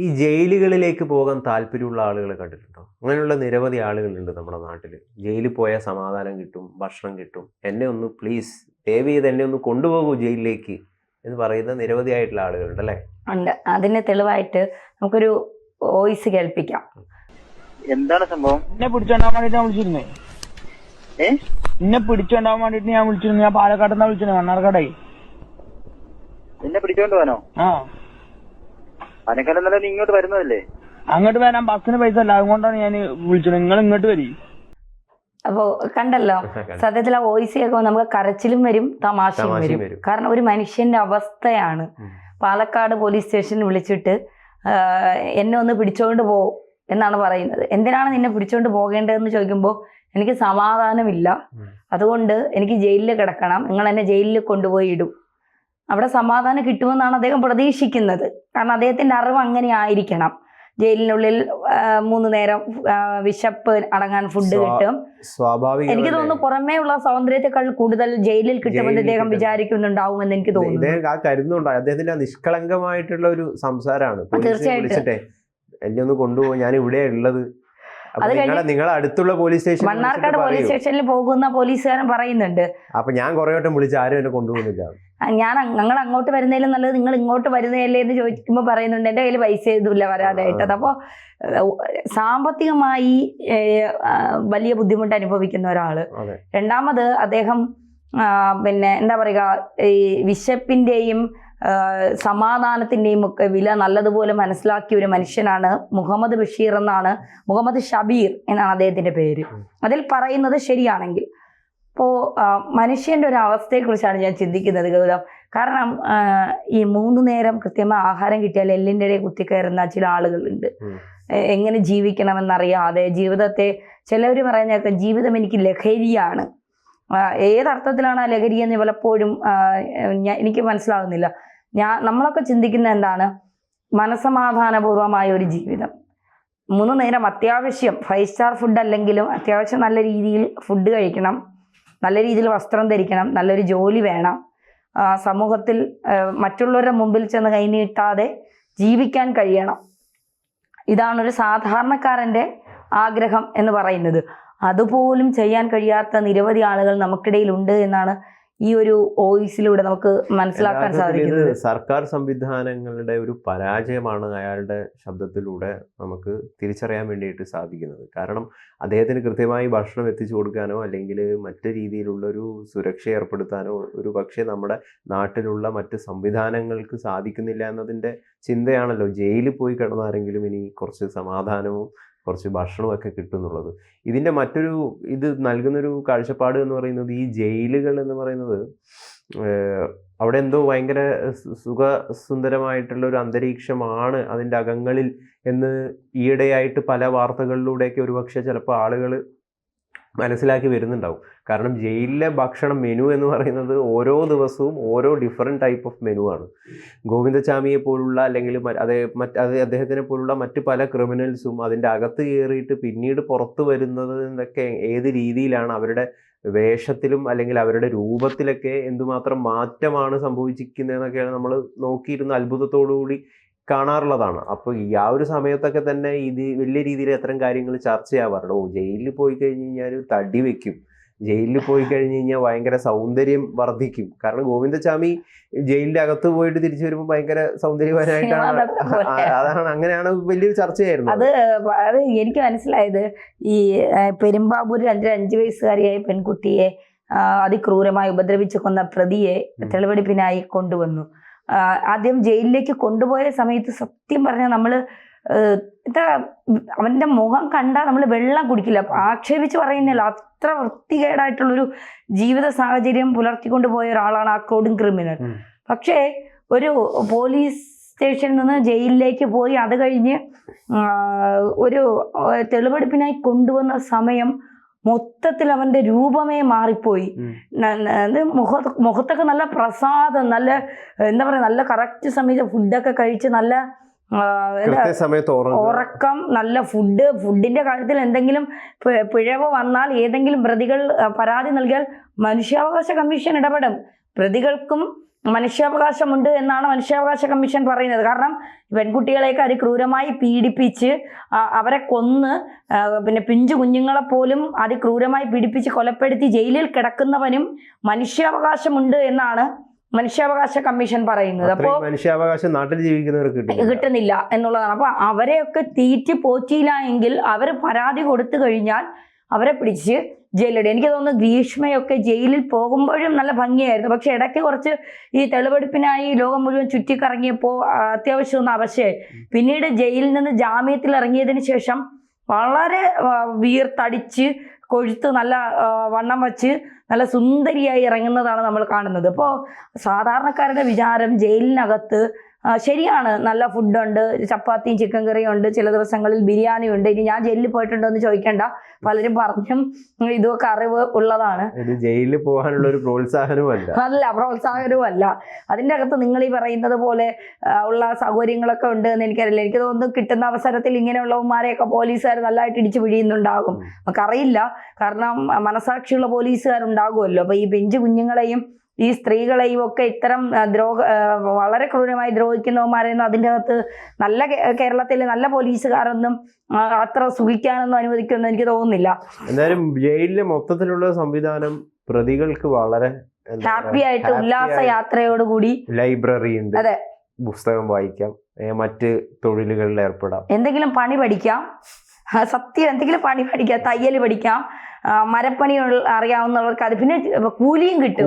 ഈ ജയിലുകളിലേക്ക് പോകാൻ താല്പര്യമുള്ള ആളുകളെ കണ്ടിട്ടുണ്ടോ? അങ്ങനെയുള്ള നിരവധി ആളുകളുണ്ട് നമ്മുടെ നാട്ടിൽ. ജയിലിൽ പോയാൽ സമാധാനം കിട്ടും, ഭക്ഷണം കിട്ടും, എന്നെ ഒന്ന് പ്ലീസ് ദയവ് ചെയ്ത് എന്നെ ഒന്ന് കൊണ്ടുപോകൂ ജയിലിലേക്ക് എന്ന് പറയുന്ന നിരവധിയായിട്ടുള്ള ആളുകളുണ്ട് അല്ലേ? ഉണ്ട്. അതിന് തെളിവായിട്ട് നമുക്കൊരു വോയിസ് കേൾപ്പിക്കാം. എന്താണ് സംഭവം? എന്നെ പിടിച്ചോണ്ടാൻ വേണ്ടിട്ട് ഞാൻ വിളിച്ചിരുന്നേ. എന്നെ പിടിച്ചോണ്ടാൻ വേണ്ടിട്ട് ഞാൻ വിളിച്ചിരുന്നു. ഞാൻ പാലക്കാട് നിന്നാ വിളിച്ചിരുന്നു, മണ്ണാർക്കാടായി. നിന്നെ പിടിച്ചോണ്ട് പോകാനോ? ആ, അതിനേക്കാളും നല്ല നീ ഇങ്ങോട്ട് വരുന്നതല്ലേ? അങ്ങോട്ട് വരാൻ ബസ്സിന് പൈസ അല്ല, അതുകൊണ്ടാണ് ഞാൻ വിളിച്ചത്. നിങ്ങൾ ഇങ്ങോട്ട് വരി. അപ്പോ കണ്ടല്ലോ, സത്യത്തിൽ ആ വോയിസ് കേൾക്കുമ്പോൾ നമുക്ക് കരച്ചിലും വരും, തമാശയും വരും. കാരണം ഒരു മനുഷ്യന്റെ അവസ്ഥയാണ്. പാലക്കാട് പോലീസ് സ്റ്റേഷനിൽ വിളിച്ചിട്ട് എന്നെ ഒന്ന് പിടിച്ചോണ്ട് പോ എന്നാണ് പറയുന്നത്. എന്തിനാണ് നിന്നെ പിടിച്ചോണ്ട് പോകേണ്ടതെന്ന് ചോദിക്കുമ്പോൾ എനിക്ക് സമാധാനമില്ല, അതുകൊണ്ട് എനിക്ക് ജയിലിൽ കിടക്കണം, നിങ്ങൾ എന്നെ ജയിലിൽ കൊണ്ടുപോയി ഇടും, അവിടെ സമാധാനം കിട്ടുമെന്നാണ് അദ്ദേഹം പ്രതീക്ഷിക്കുന്നത്. കാരണം അദ്ദേഹത്തിന്റെ അറിവ് അങ്ങനെ ആയിരിക്കണം. ജയിലിനുള്ളിൽ 3 നേരം വിശപ്പ് അടങ്ങാൻ ഫുഡ് കിട്ടും. എനിക്ക് തോന്നുന്നു പുറമേ ഉള്ള സൗന്ദര്യത്തെക്കാൾ കൂടുതൽ ജയിലിൽ കിട്ടുമെന്ന് അദ്ദേഹം വിചാരിക്കുന്നുണ്ടാവുമെന്ന് എനിക്ക് തോന്നുന്നു. അദ്ദേഹത്തിന്റെ നിഷ്കളങ്കമായിട്ടുള്ള ഒരു സംസാരമാണ്. തീർച്ചയായിട്ടും എന്നെ ഒന്ന് കൊണ്ടുപോകും, ഞാൻ ഇവിടെ ഉള്ളത്. നിങ്ങളെ അടുത്തുള്ള പോലീസ് സ്റ്റേഷൻ, മണ്ണാർക്കാട് പോലീസ് സ്റ്റേഷനിൽ പോകുന്ന പോലീസുകാരൻ പറയുന്നുണ്ട്, അപ്പൊ ഞാൻ കുറെ വട്ടം വിളിച്ച് ആരും എന്നെ കൊണ്ടുപോകുന്നില്ല, ഞങ്ങൾ അങ്ങോട്ട് വരുന്നതിലും നല്ലത് നിങ്ങൾ ഇങ്ങോട്ട് വരുന്നതല്ലേ എന്ന് ചോദിക്കുമ്പോൾ പറയുന്നുണ്ട് എൻ്റെ കയ്യിൽ പൈസ ഇതുമില്ല വരാനായിട്ടത്. അപ്പോൾ സാമ്പത്തികമായി വലിയ ബുദ്ധിമുട്ട് അനുഭവിക്കുന്ന ഒരാള്. രണ്ടാമത് അദ്ദേഹം പിന്നെ എന്താ പറയുക, ഈ വിശപ്പിന്റെയും സമാധാനത്തിന്റെയും ഒക്കെ വില നല്ലതുപോലെ മനസ്സിലാക്കിയ ഒരു മനുഷ്യനാണ് മുഹമ്മദ് ബഷീർ എന്നാണ്, മുഹമ്മദ് ഷബീർ എന്നാണ് അദ്ദേഹത്തിന്റെ പേര്. അതിൽ പറയുന്നത് ശരിയാണെങ്കിൽ അപ്പോൾ മനുഷ്യന്റെ ഒരു അവസ്ഥയെക്കുറിച്ചാണ് ഞാൻ ചിന്തിക്കുന്നത് ഗൗതം. കാരണം ഈ 3 നേരം കൃത്യമായ ആഹാരം കിട്ടിയാൽ എല്ലിൻ്റെ ഇടയിൽ കുത്തിക്കയറുന്ന ചില ആളുകളുണ്ട്. എങ്ങനെ ജീവിക്കണമെന്നറിയാതെ ജീവിതത്തെ, ചിലവർ പറയുന്നതൊക്കെ ജീവിതം എനിക്ക് ലഹരിയാണ്. ഏതർത്ഥത്തിലാണ് ആ ലഹരി എന്ന് പലപ്പോഴും എനിക്ക് മനസ്സിലാകുന്നില്ല. നമ്മളൊക്കെ ചിന്തിക്കുന്ന എന്താണ്, മനസമാധാനപൂർവമായ ഒരു ജീവിതം, 3 നേരം അത്യാവശ്യം 5 സ്റ്റാർ ഫുഡ് അല്ലെങ്കിലും അത്യാവശ്യം നല്ല രീതിയിൽ ഫുഡ് കഴിക്കണം, നല്ല രീതിയിൽ വസ്ത്രം ധരിക്കണം, നല്ലൊരു ജോലി വേണം, സമൂഹത്തിൽ മറ്റുള്ളവരുടെ മുമ്പിൽ ചെന്ന് കൈനീട്ടാതെ ജീവിക്കാൻ കഴിയണം. ഇതാണൊരു സാധാരണക്കാരൻ്റെ ആഗ്രഹം എന്ന് പറയുന്നത്. അതുപോലും ചെയ്യാൻ കഴിയാത്ത നിരവധി ആളുകൾ നമുക്കിടയിൽ ഉണ്ട് എന്നാണ് ഈ ഒരു വോയിസിലൂടെ നമുക്ക് മനസ്സിലാക്കാൻ സാധിക്കുന്നത്. സർക്കാർ സംവിധാനങ്ങളുടെ ഒരു പരാജയമാണ് അയാളുടെ ശബ്ദത്തിലൂടെ നമുക്ക് തിരിച്ചറിയാൻ വേണ്ടിയിട്ട് സാധിക്കുന്നത്. കാരണം അദ്ദേഹത്തിന് കൃത്യമായി ഭക്ഷണം എത്തിച്ചു കൊടുക്കാനോ അല്ലെങ്കിൽ മറ്റു രീതിയിലുള്ളൊരു സുരക്ഷ ഏർപ്പെടുത്താനോ ഒരു പക്ഷേ നമ്മുടെ നാട്ടിലുള്ള മറ്റ് സംവിധാനങ്ങൾക്ക് സാധിക്കുന്നില്ല എന്നതിൻ്റെ ചിന്തയാണല്ലോ ജയിലിൽ പോയി കിടന്നാരെങ്കിലും ഇനി കുറച്ച് സമാധാനവും കുറച്ച് ഭക്ഷണമൊക്കെ കിട്ടും എന്നുള്ളത്. ഇതിൻ്റെ മറ്റൊരു ഇത് നൽകുന്നൊരു കാഴ്ചപ്പാട് എന്ന് പറയുന്നത്, ഈ ജയിലുകൾ എന്ന് പറയുന്നത് അവിടെ എന്തോ ഭയങ്കര സുഖസുന്ദരമായിട്ടുള്ള ഒരു അന്തരീക്ഷമാണ് അതിൻ്റെ അകങ്ങളിൽ എന്ന് ഈയിടെയായിട്ട് പല വാർത്തകളിലൂടെയൊക്കെ ഒരുപക്ഷെ ചിലപ്പോൾ ആളുകൾ മനസ്സിലാക്കി വരുന്നുണ്ടാവും. കാരണം ജയിലിലെ ഭക്ഷണം മെനു എന്ന് പറയുന്നത് ഓരോ ദിവസവും ഓരോ ഡിഫറെൻറ്റ് ടൈപ്പ് ഓഫ് മെനു ആണ്. ഗോവിന്ദചാമിയെ പോലുള്ള അല്ലെങ്കിൽ അദ്ദേഹത്തിനെ പോലുള്ള മറ്റ് പല ക്രിമിനൽസും അതിൻ്റെ അകത്ത് കയറിയിട്ട് പിന്നീട് പുറത്തു വരുന്നതൊക്കെ ഏത് രീതിയിലാണ്, അവരുടെ വേഷത്തിലും അല്ലെങ്കിൽ അവരുടെ രൂപത്തിലൊക്കെ എന്തുമാത്രം മാറ്റമാണ് സംഭവിച്ചിരിക്കുന്നതെന്നൊക്കെയാണ് നമ്മൾ നോക്കിയിരുന്ന അത്ഭുതത്തോടുകൂടി കാണാറുള്ളതാണ്. അപ്പോൾ ഈ ആ ഒരു സമയത്തൊക്കെ തന്നെ ഇത് വലിയ രീതിയിൽ അത്തരം കാര്യങ്ങൾ ചർച്ചയാവാറുണ്ട്. ജയിലിൽ പോയി കഴിഞ്ഞ് കഴിഞ്ഞാൽ തടി വെക്കും, ജയിലിൽ പോയി കഴിഞ്ഞ് കഴിഞ്ഞാൽ ഭയങ്കര സൗന്ദര്യം വർദ്ധിക്കും. കാരണം ഗോവിന്ദചാമി ജയിലിന്റെ അകത്ത് പോയിട്ട് തിരിച്ചു വരുമ്പോൾ ഭയങ്കര സൗന്ദര്യവാനായിട്ടാണ്. അതാണ്, അങ്ങനെയാണ് വലിയൊരു ചർച്ചയായിരുന്നു. അത് എനിക്ക് മനസ്സിലായത്, ഈ പെരുമ്പാവൂരിൽ 5 വയസ്സുകാരിയായ പെൺകുട്ടിയെ അതിക്രൂരമായി ഉപദ്രവിച്ച് കൊന്ന പ്രതിയെ തെളിവെടുപ്പിനായി കൊണ്ടുവന്നു. ആദ്യം ജയിലിലേക്ക് കൊണ്ടുപോയ സമയത്ത് സത്യം പറഞ്ഞാൽ നമ്മൾ അവന്റെ മുഖം കണ്ടാൽ നമ്മൾ വെള്ളം കുടിക്കില്ല. ആക്ഷേപിച്ച് പറയുന്നില്ല, അത്ര വൃത്തികേടായിട്ടുള്ളൊരു ജീവിത സാഹചര്യം പുലർത്തിക്കൊണ്ട് പോയ ഒരാളാണ് ആ ക്രൂഡ് ക്രിമിനൽ. പക്ഷേ ഒരു പോലീസ് സ്റ്റേഷനിൽ നിന്ന് ജയിലിലേക്ക് പോയി അത് കഴിഞ്ഞ് ഒരു തെളിവെടുപ്പിനായി കൊണ്ടുവന്ന സമയം മൊത്തത്തിൽ അവന്റെ രൂപമേ മാറിപ്പോയി. മുഖത്തൊക്കെ നല്ല പ്രസാദം, നല്ല എന്താ പറയാ, നല്ല കറക്റ്റ് സമയത്ത് ഫുഡൊക്കെ കഴിച്ച് നല്ല ഉറക്കം, നല്ല ഫുഡിന്റെ കാര്യത്തിൽ എന്തെങ്കിലും പിഴവ് വന്നാൽ ഏതെങ്കിലും പ്രതികൾ പരാതി നൽകിയാൽ മനുഷ്യാവകാശ കമ്മീഷൻ ഇടപെടും. പ്രതികൾക്കും മനുഷ്യാവകാശമുണ്ട് എന്നാണ് മനുഷ്യാവകാശ കമ്മീഷൻ പറയുന്നത്. കാരണം പെൺകുട്ടികളെയൊക്കെ അതിക്രൂരമായി പീഡിപ്പിച്ച് അവരെ കൊന്ന് പിന്നെ പിഞ്ചു കുഞ്ഞുങ്ങളെ പോലും അതിക്രൂരമായി പീഡിപ്പിച്ച് കൊലപ്പെടുത്തി ജയിലിൽ കിടക്കുന്നവനും മനുഷ്യാവകാശമുണ്ട് എന്നാണ് മനുഷ്യാവകാശ കമ്മീഷൻ പറയുന്നത്. അപ്പോൾ മനുഷ്യാവകാശം നാട്ടിൽ ജീവിക്കുന്നവർക്ക് കിട്ടുന്നില്ല എന്നുള്ളതാണ്. അപ്പൊ അവരെയൊക്കെ തീറ്റി പോറ്റിയില്ല എങ്കിൽ അവർ പരാതി കൊടുത്തു കഴിഞ്ഞാൽ അവരെ പിടിച്ച് ജയിലിടും. എനിക്ക് തോന്നുന്നു ഗ്രീഷ്മയൊക്കെ ജയിലിൽ പോകുമ്പോഴും നല്ല ഭംഗിയായിരുന്നു. പക്ഷെ ഇടയ്ക്ക് കുറച്ച് ഈ തെളിവെടുപ്പിനായി ലോകം മുഴുവൻ ചുറ്റിക്കറങ്ങിയപ്പോൾ അത്യാവശ്യം ഒന്ന് അവശയായി. പിന്നീട് ജയിലിൽ നിന്ന് ജാമ്യത്തിൽ ഇറങ്ങിയതിന് ശേഷം വളരെ വീർത്തടിച്ച് കൊഴുത്ത് നല്ല വണ്ണം വച്ച് നല്ല സുന്ദരിയായി ഇറങ്ങുന്നതാണ് നമ്മൾ കാണുന്നത്. അപ്പോൾ സാധാരണക്കാരുടെ വിചാരം ജയിലിനകത്ത് ശരിയാണ്, നല്ല ഫുഡുണ്ട്, ചപ്പാത്തിയും ചിക്കൻ കറിയും ഉണ്ട്, ചില ദിവസങ്ങളിൽ ബിരിയാണി ഉണ്ട്. ഇനി ഞാൻ ജയിലിൽ പോയിട്ടുണ്ടോ എന്ന് ചോദിക്കേണ്ട, പലരും പറഞ്ഞും ഇതൊക്കെ അറിവ് ഉള്ളതാണ്. ജയിലിൽ പോകാനുള്ള ഒരു പ്രോത്സാഹനവും അല്ല. അതിൻ്റെ അകത്ത് നിങ്ങൾ ഈ പറയുന്നത് പോലെ ഉള്ള സൗകര്യങ്ങളൊക്കെ ഉണ്ട് എന്ന് എനിക്കറിയില്ല. എനിക്ക് തോന്നുന്നു കിട്ടുന്ന അവസരത്തിൽ ഇങ്ങനെയുള്ളവന്മാരെയൊക്കെ പോലീസുകാർ നല്ലതായിട്ട് ഇടിച്ചു പിഴിയുന്നുണ്ടാകും. നമുക്കറിയില്ല, കാരണം മനസാക്ഷിയുള്ള പോലീസുകാരുണ്ടാകുമല്ലോ. അപ്പൊ ഈ പിഞ്ചു കുഞ്ഞുങ്ങളെയും ഈ സ്ത്രീകളെയും ഒക്കെ ഇത്തരം വളരെ ക്രൂരമായി ദ്രോഹിക്കുന്നവന്മാരെയൊന്നും അതിൻ്റെ അകത്ത് നല്ല കേരളത്തിലെ നല്ല പോലീസുകാരൊന്നും അത്ര സുഖിക്കാനൊന്നും അനുവദിക്കുമെന്ന് എനിക്ക് തോന്നുന്നില്ല. എന്തായാലും ജയിലിലെ മൊത്തത്തിലുള്ള സംവിധാനം പ്രതികൾക്ക് വളരെ ഹാപ്പി ആയിട്ട് ഉല്ലാസ യാത്രയോടുകൂടി ലൈബ്രറി ഉണ്ട്, അതെ, പുസ്തകം വായിക്കാം, മറ്റ് തൊഴിലുകളിൽ ഏർപ്പെടാം, എന്തെങ്കിലും പണി പഠിക്കാം, സത്യം എന്തെങ്കിലും പണി പഠിക്കാം, തയ്യൽ പഠിക്കാം, മരപ്പണി അറിയാവുന്നവർക്ക് അത്. പിന്നെ കൂലിയും കിട്ടും,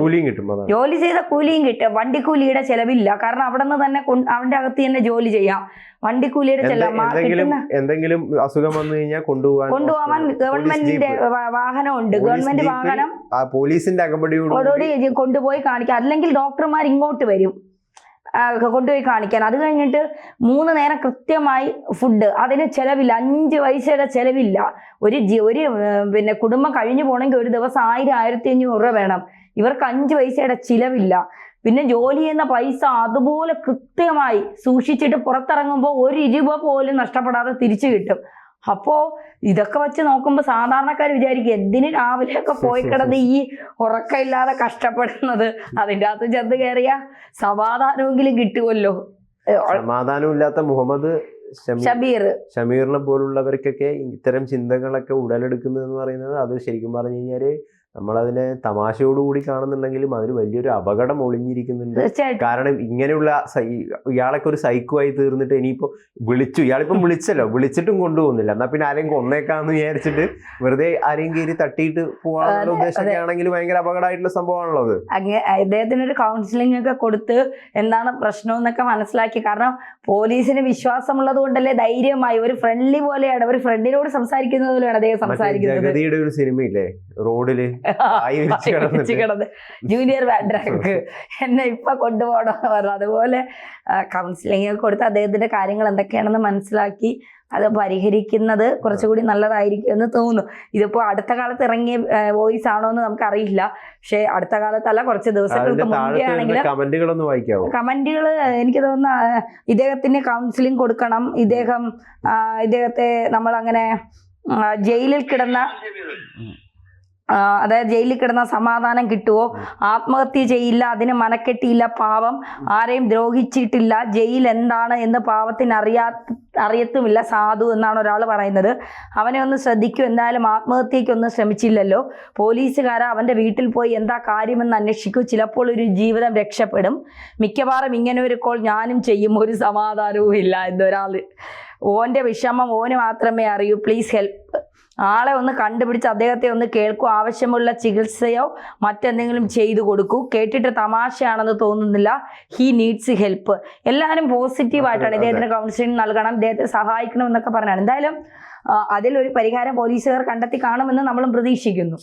ജോലി ചെയ്ത കൂലിയും കിട്ടും. വണ്ടിക്കൂലിയുടെ ചെലവില്ല, കാരണം അവിടെ നിന്ന് തന്നെ അവന്റെ അകത്ത് തന്നെ ജോലി ചെയ്യാം. വണ്ടിക്കൂലിയുടെ എന്തെങ്കിലും അസുഖം വന്നു കഴിഞ്ഞാൽ കൊണ്ടുപോകാൻ ഗവൺമെന്റിന്റെ വാഹനമുണ്ട്. ഗവൺമെന്റ് വാഹനം പോലീസിന്റെ അകമ്പടിയോടുകൂടി കൊണ്ടുപോയി കാണിക്കാം. അല്ലെങ്കിൽ ഡോക്ടർമാർ ഇങ്ങോട്ട് വരും കൊണ്ടുപോയി കാണിക്കാൻ. അത് കഴിഞ്ഞിട്ട് 3 നേരം കൃത്യമായി ഫുഡ്, അതിന് ചെലവില്ല, 5 പൈസയുടെ ചെലവില്ല. ഒരു പിന്നെ കുടുംബം കഴിഞ്ഞു പോകണമെങ്കിൽ ഒരു ദിവസം 1000-1500 രൂപ വേണം. ഇവർക്ക് 5 പൈസയുടെ ചിലവില്ല. പിന്നെ ജോലി ചെയ്യുന്ന പൈസ അതുപോലെ കൃത്യമായി സൂക്ഷിച്ചിട്ട് പുറത്തിറങ്ങുമ്പോൾ 1 രൂപ പോലും നഷ്ടപ്പെടാതെ തിരിച്ചു കിട്ടും. അപ്പോ ഇതൊക്കെ വെച്ച് നോക്കുമ്പോൾ സാധാരണക്കാർ വിചാരിക്കും എന്തിന് രാവിലെയൊക്കെ പോയി കിടന്ന് ഈ ഉറക്കമില്ലാതെ കഷ്ടപ്പെടുന്നത്, അതിൻ്റെ അകത്ത് ചെന്ന് കയറിയ സമാധാനമെങ്കിലും കിട്ടുമല്ലോ. സമാധാനമില്ലാത്ത മുഹമ്മദ് ഷമീറിനെ പോലുള്ളവർക്കൊക്കെ ഇത്തരം ചിന്തകളൊക്കെ ഉടലെടുക്കുന്നതെന്ന് പറയുന്നത്, അത് ശരിക്കും പറഞ്ഞു കഴിഞ്ഞാല് നമ്മളതിനെ തമാശയോടുകൂടി കാണുന്നുണ്ടെങ്കിലും അതിന് വലിയൊരു അപകടം ഒളിഞ്ഞിരിക്കുന്നുണ്ട്. കാരണം ഇങ്ങനെയുള്ള ഇയാളൊക്കെ ഒരു സൈക്കോ ആയി തീർന്നിട്ട് ഇനിയിപ്പോ ഇയാളിപ്പം വിളിച്ചിട്ടും കൊണ്ടുപോകുന്നില്ല, എന്നാ പിന്നെ ആരെയും കൊന്നേക്കാന്ന് വിചാരിച്ചിട്ട് വെറുതെ ആരെയും കയറി തട്ടിയിട്ട് പോകാനുള്ള ഉദ്ദേശമൊക്കെ ആണെങ്കിൽ ഭയങ്കര അപകടമായിട്ടുള്ള സംഭവമാണല്ലോ അത്. ഇദ്ദേഹത്തിനൊരു കൗൺസിലിംഗ് ഒക്കെ കൊടുത്ത് എന്താണ് പ്രശ്നം എന്നൊക്കെ മനസ്സിലാക്കി. കാരണം പോലീസിന് വിശ്വാസമുള്ളത് കൊണ്ടല്ലേ ധൈര്യമായി ഒരു ഫ്രണ്ട്ലി പോലെയാണ്, ഒരു ഫ്രണ്ടിനോട് സംസാരിക്കുന്നത് പോലെയാണ് അദ്ദേഹം സംസാരിക്കുന്നത്. ജഗതിയുടെ ഒരു സിനിമയില്ലേ റോഡില് കിടന്ന് ജൂനിയർ ബാൻഡ്രാക്ക് എന്നെ ഇപ്പൊ കൊണ്ടുപോകണമെന്ന് പറഞ്ഞു. അതുപോലെ കൗൺസിലിംഗ് ഒക്കെ കൊടുത്ത് അദ്ദേഹത്തിന്റെ കാര്യങ്ങൾ എന്തൊക്കെയാണെന്ന് മനസ്സിലാക്കി അത് പരിഹരിക്കുന്നത് കുറച്ചുകൂടി നല്ലതായിരിക്കും എന്ന് തോന്നുന്നു. ഇതിപ്പോ അടുത്ത കാലത്ത് ഇറങ്ങിയ വോയിസ് ആണോ എന്ന് നമുക്കറിയില്ല. പക്ഷെ അടുത്ത കാലത്തല്ല, കുറച്ച് ദിവസങ്ങൾക്ക് മുമ്പേ ആണെങ്കിൽ കമന്റുകൾ എനിക്ക് തോന്നുന്നു ഇദ്ദേഹത്തിന് കൗൺസിലിംഗ് കൊടുക്കണം. ഇദ്ദേഹത്തെ നമ്മൾ അങ്ങനെ ജയിലിൽ കിടന്ന സമാധാനം കിട്ടുമോ, ആത്മഹത്യ ചെയ്യില്ല, അതിന് മനക്കെട്ടിയില്ല, പാവം ആരെയും ദ്രോഹിച്ചിട്ടില്ല, ജയിൽ എന്താണ് എന്ന് പാവത്തിന് അറിയത്തുമില്ല, സാധു എന്നാണ് ഒരാൾ പറയുന്നത്. അവനെ ഒന്ന് ശ്രദ്ധിക്കൂ, എന്തായാലും ആത്മഹത്യക്കൊന്നും ശ്രമിച്ചില്ലല്ലോ, പോലീസുകാരെ അവൻ്റെ വീട്ടിൽ പോയി എന്താ കാര്യമെന്ന് അന്വേഷിക്കൂ, ചിലപ്പോൾ ഒരു ജീവിതം രക്ഷപ്പെടും, മിക്കവാറും ഇങ്ങനെ ഒരു കോൾ ഞാനും ചെയ്യും, ഒരു സമാധാനവും ഇല്ല എന്നൊരാൾ. ഓൻ്റെ വിഷമം ഓന് മാത്രമേ അറിയൂ, പ്ലീസ് ഹെൽപ്പ്. ആളെ ഒന്ന് കണ്ടുപിടിച്ച് അദ്ദേഹത്തെ ഒന്ന് കേൾക്കൂ, ആവശ്യമുള്ള ചികിത്സയോ മറ്റെന്തെങ്കിലും ചെയ്തു കൊടുക്കൂ. കേട്ടിട്ട് തമാശയാണെന്ന് തോന്നുന്നില്ല, ഹി നീഡ്സ് ഹെൽപ്പ്. എല്ലാവരും പോസിറ്റീവായിട്ടാണ് ഇദ്ദേഹത്തിന് കൗൺസിലിംഗ് നൽകണം, ഇദ്ദേഹത്തെ സഹായിക്കണം എന്നൊക്കെ പറഞ്ഞാണ്. എന്തായാലും അതിലൊരു പരിഹാരം പോലീസുകാർ കണ്ടെത്തി കാണുമെന്ന് നമ്മളും പ്രതീക്ഷിക്കുന്നു.